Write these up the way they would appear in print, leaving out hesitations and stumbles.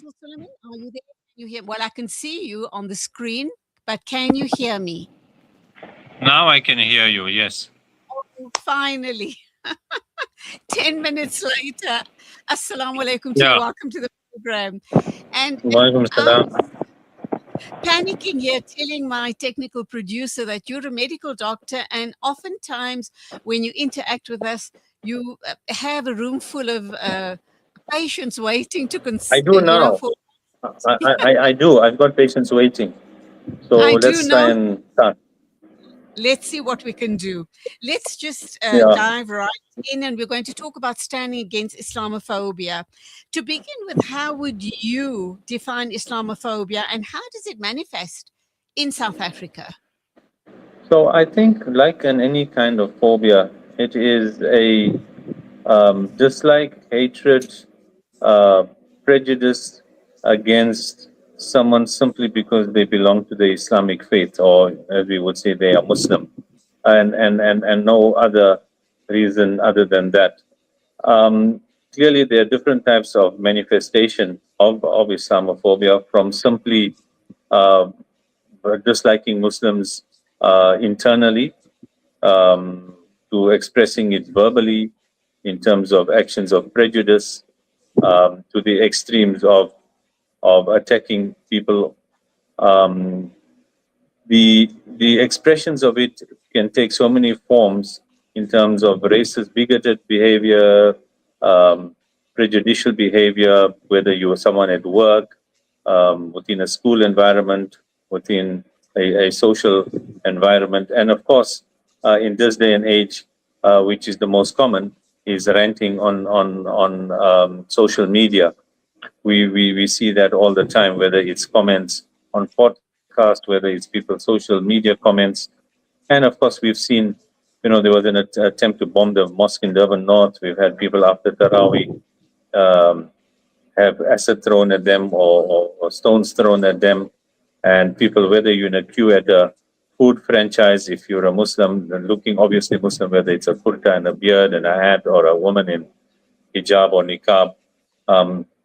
Faisal Suliman, are you there? Can you hear? Well, I can see you on the screen, but can you hear me? Now I can hear you, yes. Oh, finally. 10 minutes later. Assalamu alaikum to you. Yeah. Welcome to the program. And Walaikum I'm salam. panicking here, telling my technical producer that you're a medical doctor, and oftentimes when you interact with us, you have a room full of patients waiting to, I do now. for. I do. I've got patients waiting. So I do let's try know. and start. Let's see what we can do. Let's just Yeah. dive right in, and we're going to talk about standing against Islamophobia. To begin with, how would you define Islamophobia, and how does it manifest in South Africa? So I think, like in any kind of phobia, it is a dislike, hatred, uh, prejudice against someone simply because they belong to the Islamic faith, or as we would say, they are Muslim, and no other reason other than that. Clearly, there are different types of manifestation of Islamophobia, from simply uh, disliking Muslims internally, to expressing it verbally in terms of actions of prejudice, to the extremes of attacking people. Um, the expressions of it can take so many forms in terms of racist, bigoted behavior, prejudicial behavior, whether you are someone at work, within a school environment, within a social environment, and of course, in this day and age, which is the most common, is ranting on social media. We see that all the time, whether it's comments on podcast, whether it's people's social media comments. And of course, we've seen, there was an attempt to bomb the mosque in Durban North. We've had people after Taraweeh um, have acid thrown at them, or stones thrown at them. And people, whether you're in a queue at a food franchise, if you're a Muslim, looking obviously Muslim, whether it's a kurta and a beard and a hat, or a woman in hijab or niqab,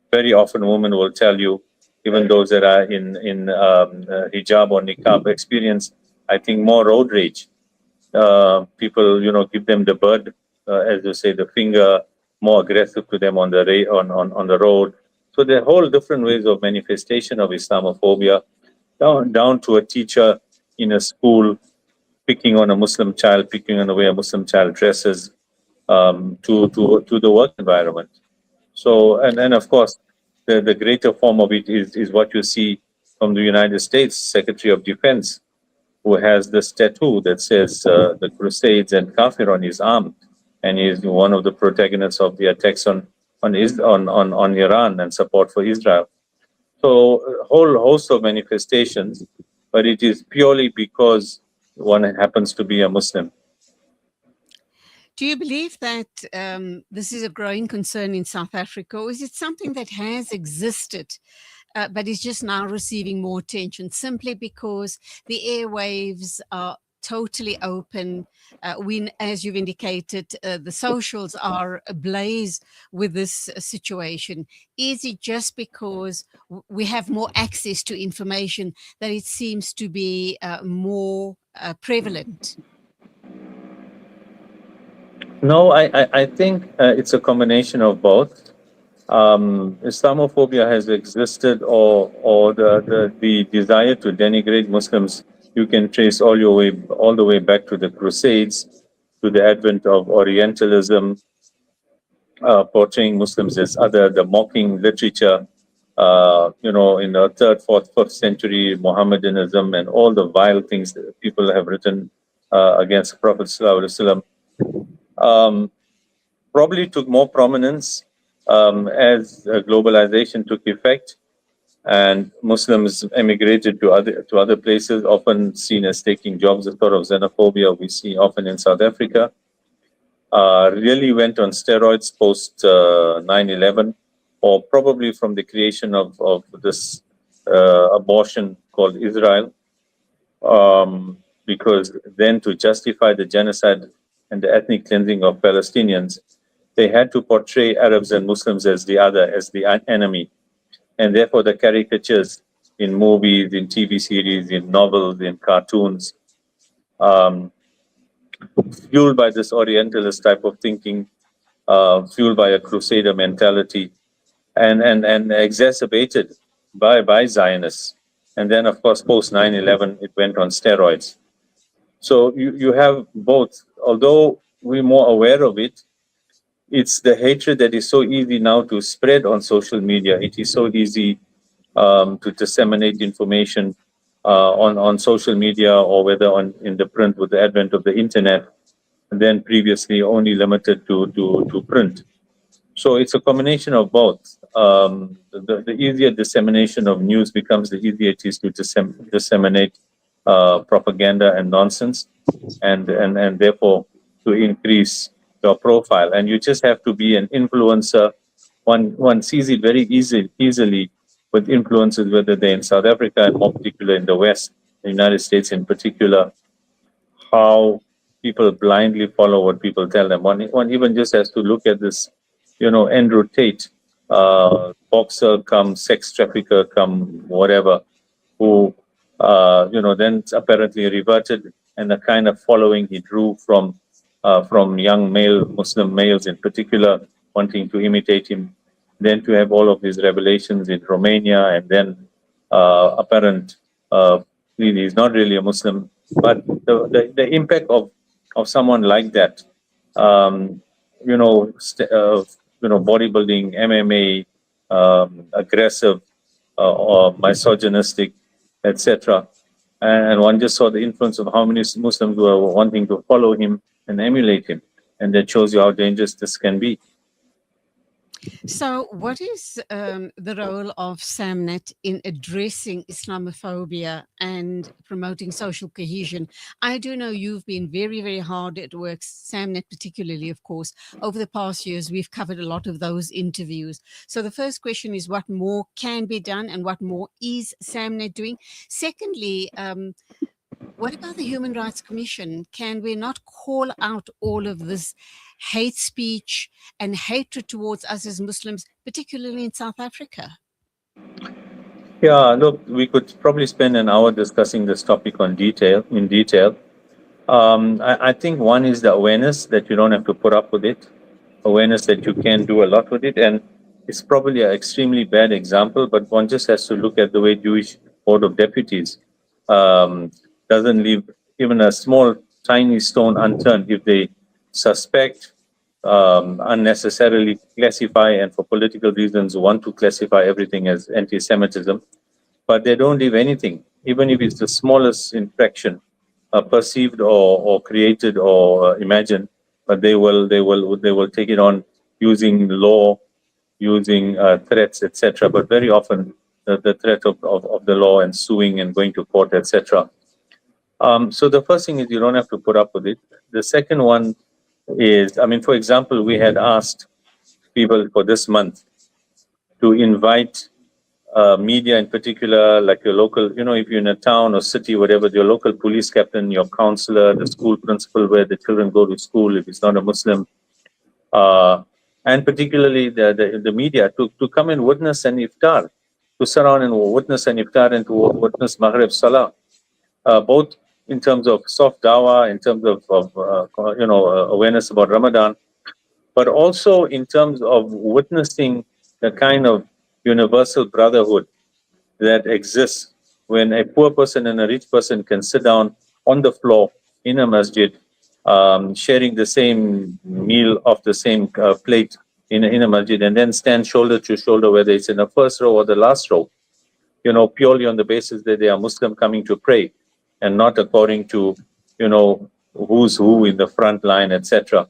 very often women will tell you, even those that are in hijab or niqab, experience, I think, more road rage. People, give them the bird, as you say, the finger, more aggressive to them on the on the road. So there are whole different ways of manifestation of Islamophobia, down to a teacher in a school picking on a Muslim child, picking on the way a Muslim child dresses, to the work environment. So, and of course, the greater form of it is what you see from the United States Secretary of Defense, who has this tattoo that says the Crusades and Kafir on his arm, and he's one of the protagonists of the attacks on Iran and support for Israel. So, a whole host of manifestations, but it is purely because one happens to be a Muslim. Do you believe that this is a growing concern in South Africa, or is it something that has existed but is just now receiving more attention simply because the airwaves are totally open? As you've indicated, the socials are ablaze with this situation. Is it just because we have more access to information that it seems to be more prevalent? No, I think it's a combination of both. Islamophobia has existed, or the desire to denigrate Muslims. You can trace all the way back to the Crusades, to the advent of Orientalism, portraying Muslims as other, the mocking literature. In the third, fourth century, Mohammedanism, and all the vile things that people have written against the Prophet ﷺ. Probably took more prominence as globalization took effect, and Muslims emigrated to other places, often seen as taking jobs. A sort of xenophobia we see often in South Africa really went on steroids post 9/11, or probably from the creation of this abortion called Israel, because then, to justify the genocide and the ethnic cleansing of Palestinians, they had to portray Arabs and Muslims as the other, as the enemy. and therefore the caricatures in movies, in TV series, in novels, in cartoons, um, fueled by this Orientalist type of thinking, fueled by a crusader mentality, and exacerbated by Zionists. And then, of course, post 9/11, it went on steroids. So you have both. Although we're more aware of it, it's the hatred that is so easy now to spread on social media. It is so easy to disseminate information on social media, or whether in the print with the advent of the internet, and then previously only limited to print. So it's a combination of both. The easier dissemination of news becomes, the easier it is to disseminate propaganda and nonsense, and therefore to increase your profile. And you just have to be an influencer. One sees it very easily with influencers, whether they're in South Africa and more particular in the West, the United States in particular, how people blindly follow what people tell them. One even just has to look at this, Andrew Tate, boxer come sex trafficker come whatever, who then apparently reverted, and the kind of following he drew from young Muslim males in particular, wanting to imitate him, then to have all of these revelations in Romania, and then apparent he's not really a Muslim, but the impact of someone like that, bodybuilding, MMA, aggressive, or misogynistic, etc. And one just saw the influence of how many Muslims were wanting to follow him and emulate him, and that shows you how dangerous this can be. So, what is the role of SAMNET in addressing Islamophobia and promoting social cohesion? I do know you've been very, very hard at work, SAMNET particularly, of course. Over the past years, we've covered a lot of those interviews. So, the first question is, what more can be done, and what more is SAMNET doing? Secondly, what about the Human Rights Commission? Can we not call out all of this hate speech and hatred towards us as Muslims, particularly in South Africa? Yeah, look, we could probably spend an hour discussing this topic in detail. I think one is the awareness that you don't have to put up with it, awareness that you can do a lot with it. And it's probably an extremely bad example, but one just has to look at the way Jewish Board of Deputies doesn't leave even a small, tiny stone unturned if they suspect, unnecessarily classify, and for political reasons want to classify everything as anti-Semitism, but they don't leave anything, even if it's the smallest infraction, perceived or created or imagined, but they will take it on using law, using threats, etc. But very often the threat of the law and suing and going to court, etc. So the first thing is you don't have to put up with it. The second one is, for example, we had asked people for this month to invite media in particular, like your local, if you're in a town or city, whatever, your local police captain, your counselor, the school principal where the children go to school, if it's not a Muslim, and particularly the media, to come and witness an iftar, to surround and witness an iftar, and to witness Maghrib Salah, both in terms of soft dawah, in terms of awareness about Ramadan, but also in terms of witnessing the kind of universal brotherhood that exists when a poor person and a rich person can sit down on the floor in a masjid, sharing the same meal off the same plate in a masjid, and then stand shoulder to shoulder, whether it's in the first row or the last row, purely on the basis that they are Muslim coming to pray, and not according to, who's who in the front line, etc.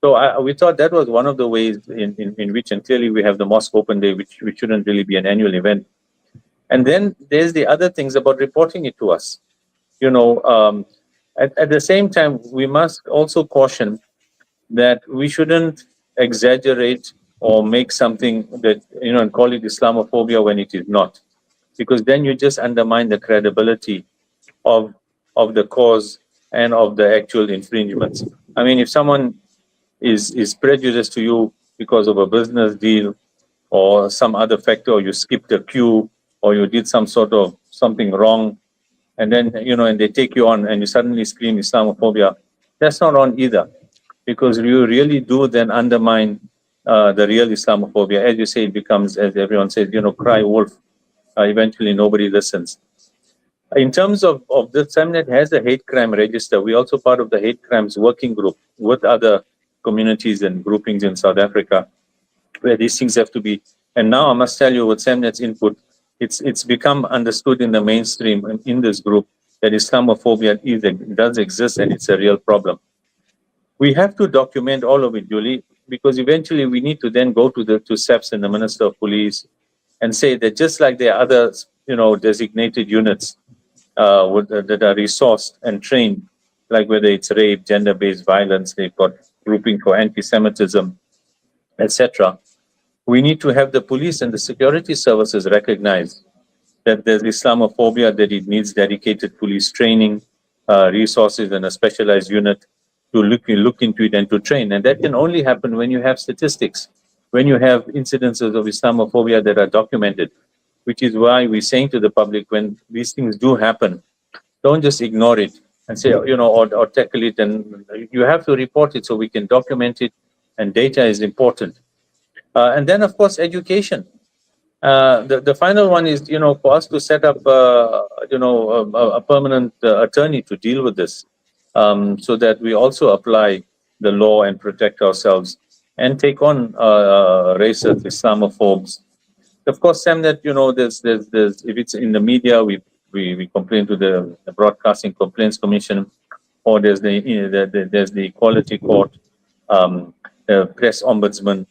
So we thought that was one of the ways in which, and clearly we have the Mosque Open Day, which shouldn't really be an annual event. And then there's the other things about reporting it to us. At the same time, we must also caution that we shouldn't exaggerate or make something that, and call it Islamophobia when it is not, because then you just undermine the credibility of the cause and of the actual infringements. If someone is prejudiced to you because of a business deal, or some other factor, or you skipped a queue, or you did some sort of something wrong, and then, and they take you on and you suddenly scream Islamophobia, that's not on either, because you really do then undermine the real Islamophobia. As you say, it becomes, as everyone says, cry wolf. Eventually, nobody listens. In terms of the SAMNET has a hate crime register. We're also part of the hate crimes working group with other communities and groupings in South Africa, where these things have to be. And now I must tell you, with SAMNET's input, it's become understood in the mainstream and in this group that Islamophobia does exist, and it's a real problem. We have to document all of it, Julie, because eventually we need to then go to SAPS and the Minister of Police and say that just like there are other, designated units that are resourced and trained, like whether it's rape, gender-based violence, they've got grouping for anti-Semitism, etc. We need to have the police and the security services recognize that there's Islamophobia, that it needs dedicated police training, resources, and a specialized unit to look into it and to train. And that can only happen when you have statistics, when you have incidences of Islamophobia that are documented, which is why we're saying to the public, when these things do happen, don't just ignore it and say, or tackle it. And you have to report it so we can document it, and data is important. And then, of course, education. The final one is, for us to set up, a permanent attorney to deal with this, so that we also apply the law and protect ourselves and take on racists, Islamophobes. Of course, SAMNET, there's if it's in the media, we complain to the Broadcasting Complaints Commission, or there's the Equality Court, the Press Ombudsman.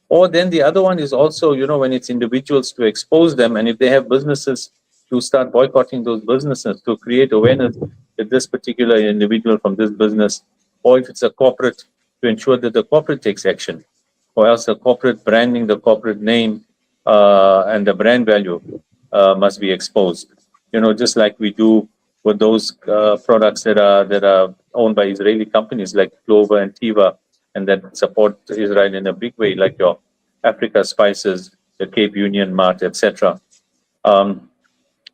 Or then the other one is also, when it's individuals, to expose them, and if they have businesses, to start boycotting those businesses, to create awareness that this particular individual from this business, or if it's a corporate, to ensure that the corporate takes action, or else the corporate branding, the corporate name, and the brand value must be exposed. Just like we do with those products that are owned by Israeli companies like Clover and Tiva, and that support Israel in a big way, like your Africa Spices, the Cape Union Mart, etc.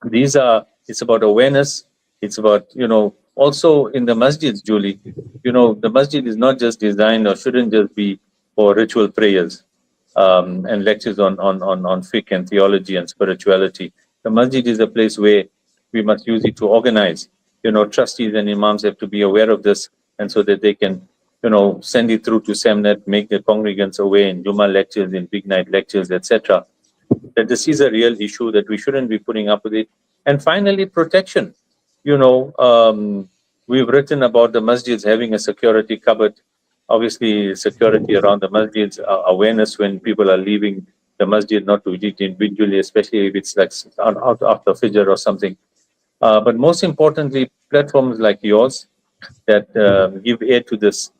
It's about awareness. It's about, also in the masjids, Julie, the masjid is not just designed, or shouldn't just be for ritual prayers and lectures on fiqh and theology and spirituality. The masjid is a place where we must use it to organize. Trustees and imams have to be aware of this, and so that they can send it through to SAMNET, make the congregants aware in Jummah lectures, in big night lectures, etc. That this is a real issue, that we shouldn't be putting up with it. And finally, protection. We've written about the masjids having a security cupboard. Obviously, security around the masjids, awareness when people are leaving the masjid, not to eat individually, especially if it's like after Fajr or something. But most importantly, platforms like yours that give air to this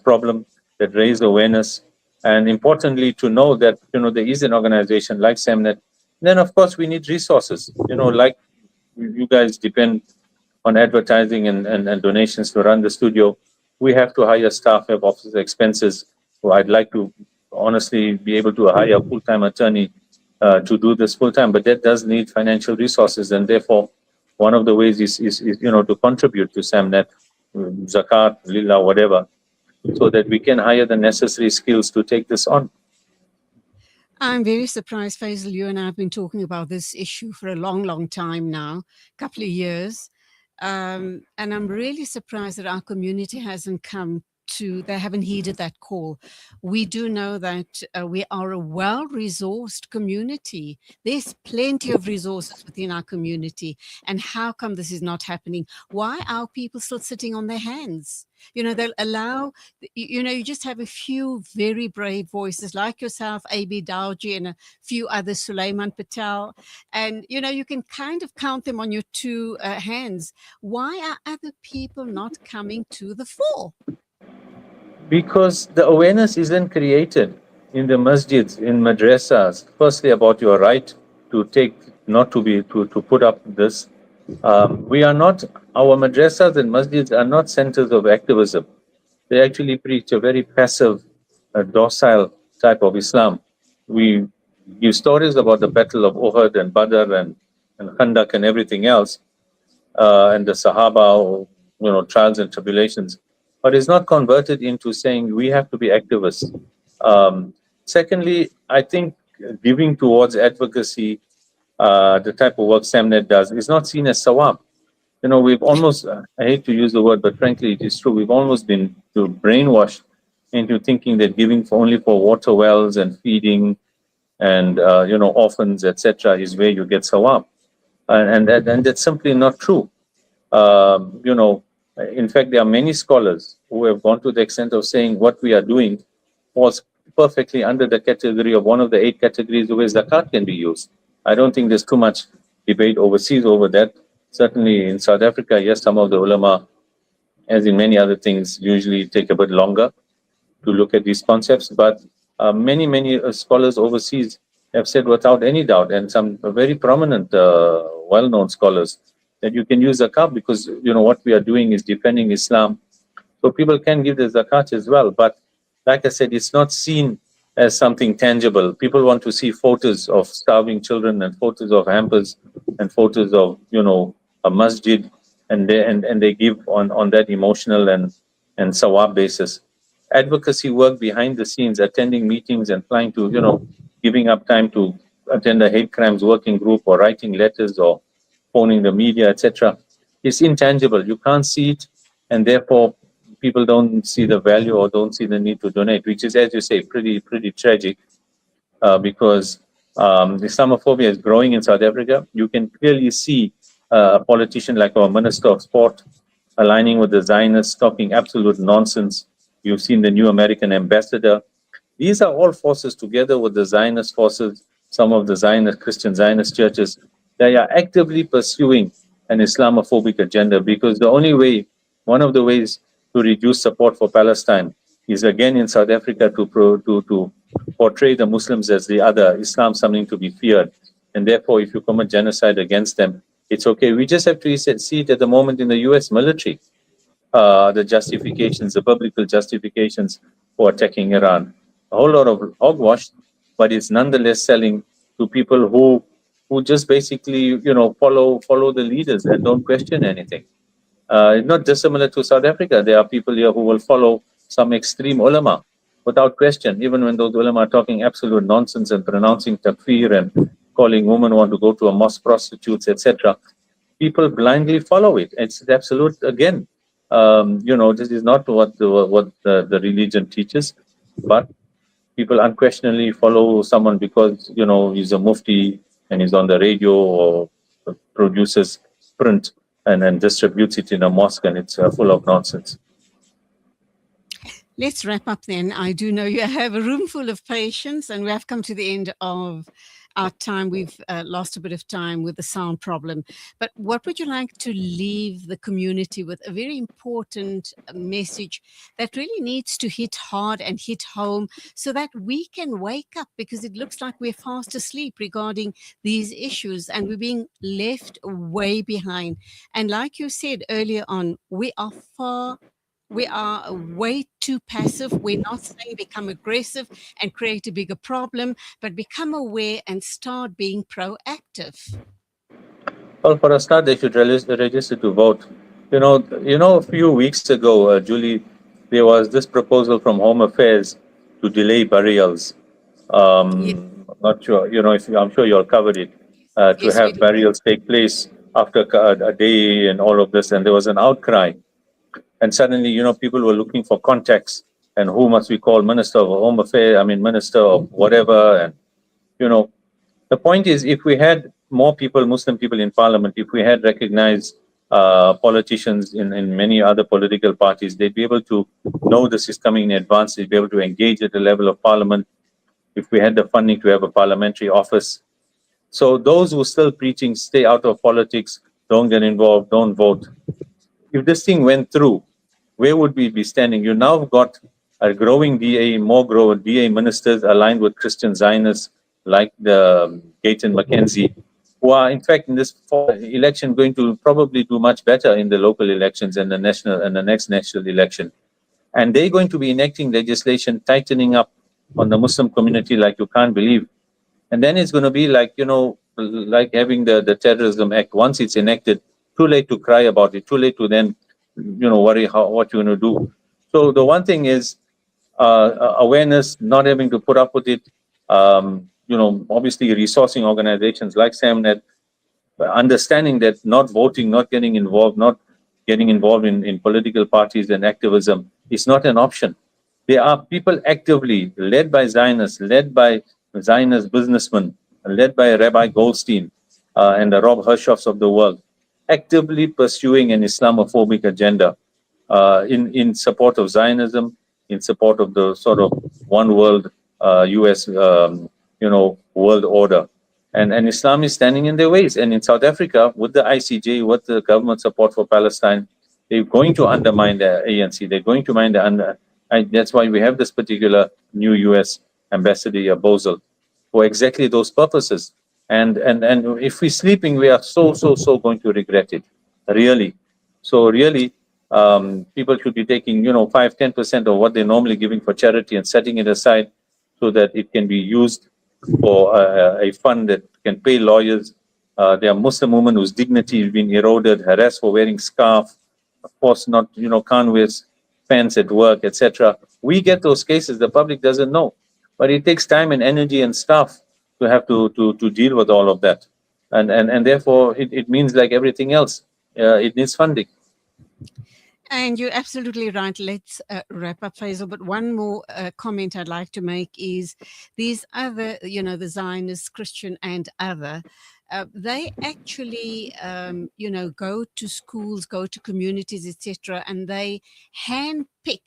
problem, that raise awareness, and importantly to know that there is an organization like SAMNET. Then of course we need resources. Like you guys depend on advertising and donations to run the studio. We have to hire staff, have office expenses. So I'd like to honestly be able to hire a full-time attorney to do this full-time, but that does need financial resources, and therefore one of the ways is to contribute to SAMNET, zakat, lillah, whatever, so that we can hire the necessary skills to take this on. I'm very surprised, Faisal. You and I have been talking about this issue for a long, long time now, a couple of years. And I'm really surprised that our community hasn't they haven't heeded that call. We do know that we are a well-resourced community. There's plenty of resources within our community. And how come this is not happening? Why are people still sitting on their hands? They'll allow, you just have a few very brave voices like yourself, A.B. Dowji, and a few others, Sulaiman Patel. And, you can kind of count them on your two hands. Why are other people not coming to the fore? Because the awareness isn't created in the masjids, in madrasas. Firstly, about your right to put up this. We are not, our madrasas and masjids are not centers of activism. They actually preach a very passive, docile type of Islam. we give stories about the Battle of Uhud and Badr and Khandak and everything else, and the Sahaba, trials and tribulations, but it's not converted into saying we have to be activists. Secondly, I think giving towards advocacy, the type of work SAMNET does, is not seen as sawab. We've almost, I hate to use the word, but frankly, it is true. We've almost been brainwashed into thinking that giving only for water wells and feeding and, orphans, etc., is where you get sawab. And that's simply not true. In fact, there are many scholars who have gone to the extent of saying what we are doing falls perfectly under the category of one of the 8 categories where zakat can be used. I don't think there's too much debate overseas over that. Certainly in South Africa, yes, some of the ulama, as in many other things, usually take a bit longer to look at these concepts. But many scholars overseas have said without any doubt, and some very prominent, well-known scholars, that you can use zakat because what we are doing is defending Islam. So people can give the zakat as well. But like I said, it's not seen as something tangible. People want to see photos of starving children and photos of hampers and photos of a masjid, and they give on that emotional and sawab basis. Advocacy work behind the scenes, attending meetings and trying to giving up time to attend a hate crimes working group or writing letters or phoning the media, etc., is intangible. You can't see it, and therefore people don't see the value or don't see the need to donate, which is, as you say, pretty tragic, because Islamophobia is growing in South Africa. You can clearly see a politician like our Minister of Sport aligning with the Zionists, talking absolute nonsense. You've seen the new American ambassador. These are all forces together with the Zionist forces, some of the Zionist, Christian Zionist churches. They are actively pursuing an Islamophobic agenda, because the only way, one of the ways to reduce support for Palestine is again in South Africa to portray the Muslims as the other, Islam something to be feared. And therefore, if you commit genocide against them, it's okay. We just have to see it at the moment in the US military, the justifications, the biblical justifications for attacking Iran. A whole lot of hogwash, but it's nonetheless selling to people who just basically, follow the leaders and don't question anything. Not dissimilar to South Africa. There are people here who will follow some extreme ulama without question, even when those ulama are talking absolute nonsense and pronouncing takfir and calling women who want to go to a mosque prostitutes, etc. People blindly follow it. It's absolute, again, this is not what the religion teaches, but people unquestionably follow someone because, he's a mufti and he's on the radio or produces print and distributes it in a mosque, and it's full of nonsense. Let's wrap up then. I do know you have a room full of patients, and we have come to the end of our time. We've lost a bit of time with the sound problem. But what would you like to leave the community with? A very important message that really needs to hit hard and hit home so that we can wake up, because it looks like we're fast asleep regarding these issues and we're being left way behind. And like you said earlier on, we are way too passive. We're not saying become aggressive and create a bigger problem, but become aware and start being proactive. Well, for a start, they should register to vote. A few weeks ago, Julie, there was this proposal from Home Affairs to delay burials. I'm not sure, I'm sure you all covered it, to have burials take place after a day and all of this. And there was an outcry. And suddenly, people were looking for contacts and who must we call, Minister of Home Affairs, Minister of whatever. And, the point is, if we had more people, Muslim people in parliament, if we had recognized politicians in many other political parties, they'd be able to know this is coming in advance, they'd be able to engage at the level of parliament, if we had the funding to have a parliamentary office. So those who are still preaching, stay out of politics, don't get involved, don't vote. If this thing went through, where would we be standing? You now have got a growing more growing DA ministers aligned with Christian Zionists like the Gayton McKenzie, who are in fact in this election going to probably do much better in the local elections and the next national election. And they're going to be enacting legislation, tightening up on the Muslim community like you can't believe. And then it's going to be like, like having the terrorism act. Once it's enacted, too late to cry about it, too late to then, worry what you're going to do. So the one thing is awareness, not having to put up with it. Obviously resourcing organizations like SAMNET, understanding that not voting, not getting involved in political parties and activism is not an option. There are people actively led by Zionists, led by Zionist businessmen, led by Rabbi Goldstein and the Rob Hershoffs of the world, actively pursuing an Islamophobic agenda in support of Zionism, in support of the sort of one world U.S. World order. And Islam is standing in their ways. And in South Africa, with the ICJ, with the government support for Palestine, they're going to undermine the ANC. They're going to mind that's why we have this particular new U.S. ambassador, Bosel, for exactly those purposes. And if we're sleeping, we are so going to regret it, really. So really, people should be taking 5-10% of what they're normally giving for charity and setting it aside so that it can be used for a fund that can pay lawyers. There are Muslim women whose dignity is being eroded, harassed for wearing scarf, of course not, can't wear pants at work, etc. We get those cases, the public doesn't know. But it takes time and energy and staff to have to deal with all of that. And therefore, it means like everything else, it needs funding. And you're absolutely right. Let's wrap up, Faisal. But one more comment I'd like to make is these other, the Zionist, Christian and other, they actually, go to schools, go to communities, etc., and they handpick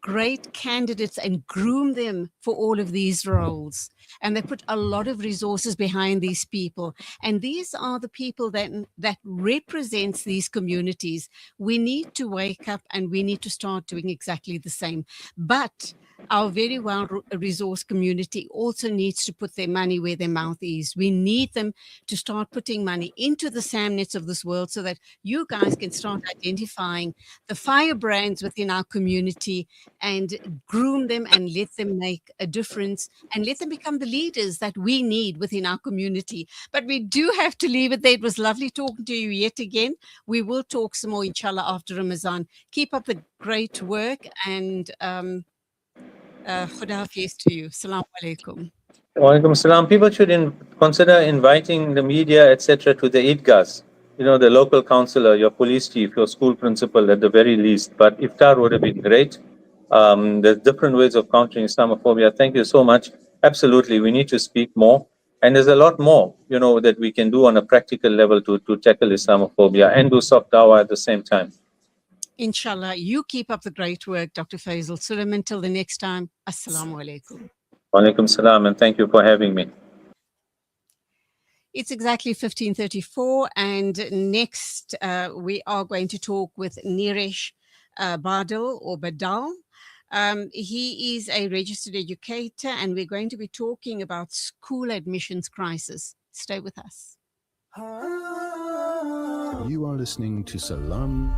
great candidates and groom them for all of these roles. And they put a lot of resources behind these people. And these are the people that represents these communities. We need to wake up and we need to start doing exactly the same. But our very well-resourced community also needs to put their money where their mouth is. We need them to start putting money into the SAMNETs of this world so that you guys can start identifying the firebrands within our community and groom them and let them make a difference and let them become the leaders that we need within our community. But we do have to leave it there. It was lovely talking to you yet again. We will talk some more, inshallah, after Ramadan. Keep up the great work and Khuda Hafiz to you. Assalamu alaikum. Walaikum salam. People should consider inviting the media, etc., to the Idgas. The local councillor, your police chief, your school principal, at the very least. But iftar would have been great. There's different ways of countering Islamophobia. Thank you so much. Absolutely, we need to speak more. And there's a lot more, that we can do on a practical level to tackle Islamophobia and do soft dawah at the same time. Inshallah, you keep up the great work, Dr. Faisal Suliman. Until the next time, Assalamu alaikum. Walaikum salam, and thank you for having me. It's exactly 15:34, and next we are going to talk with Niresh Badal or Badal. He is a registered educator, and we're going to be talking about school admissions crisis. Stay with us. You are listening to Salam.